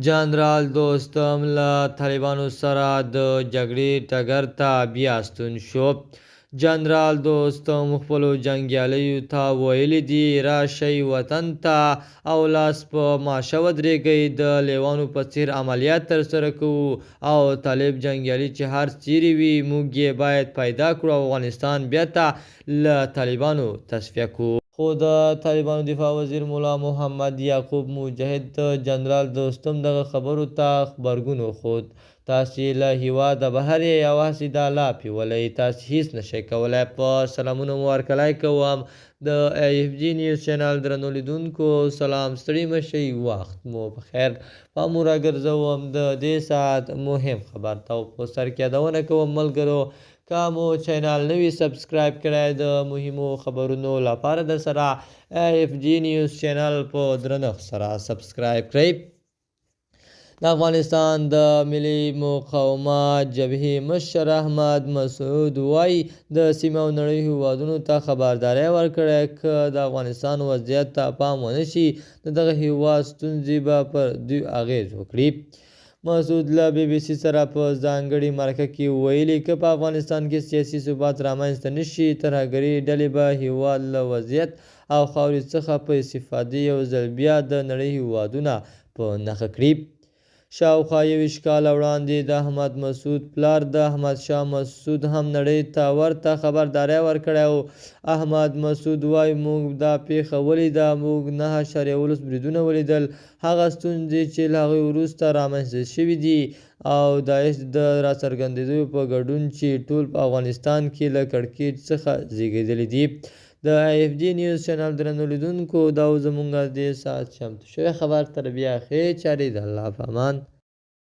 جنرال دوستم له طالبانو سره د جګړې ډګر ته بیا ستون شو. جنرال دوستم خپلو جنګیالیو ته ویلي دي راشئ وطن ته او لاس په ماشه ودرېږئ، د لیوانو په څېر عملیات ترسره کوو او طالب جنګیالي چې هر چیرې وي موږ یې باید پیدا کړو او افغانستان بیرته له طالبانو تصفیه کړو. خو د طالبانو دفاع وزیر ملا محمد یعقوب مجاهد د جنرال دوستم دغه خبرو ته غبرګون وښود. تاسې له هېواده بهر یې او هسې دا لاپې ولئ، تاسې هېڅ نشئ کولی. په سلامونه مو ورکړی کوم د AFG نیوز چینل درنو لیدونکو. سلام، ستړي مه شئ، وخت مو په خیر. پام مو راګرځوم د دې ساعت مهم خبر ته او په سر کې یادونه کوم ملګرو که مو چینل نوي سبسکرایب کړی د مهمو خبرونو لپاره در سره AFG نیوز چینل په درنښت سره سبسکرایب کړئ. د افغانستان د ملي مقاومت جبهې مشر احمد مسعود وایي د سیمه او نړۍ هیوادونو ته خبرداری ورکړی که د افغانستان وضعیت ته پام ونه شي د دغه هیواد ستونزې به پر دوی اغیز وکړي. مسعود له BBC سره په ځانګړې مرکه کې ویلي که په افغانستان کې سیاسي ثبات رامنځته نشي ترهګرې ډلې به هیواد له وضعیت او خاورې څخه په استفادې یو ځل بیا د نړۍ هیوادونه په نښه کړي. شاوخوا 21 کاله وړاندې د احمد مسعود پلار د احمد شاه مسعود هم نړۍ ته ورته خبرداری ورکړی و. احمد مسعود وایي موږ دا پیښه ولیده، موږ 9.19 بریدونه ولیدل، هغه ستونزې چې له هغوی وروسته رامنځته شوي دي او داعش د راڅرګندېدو په ګډون چې ټول په افغانستان کې له کړکېچ څخه زیږېدلي دي. د AFG نیوز چینل درنو لیدونکو دا و زموږ د دې ساعت چمتو شوی خبر. تر بیا ښې چارې، د الله په امان.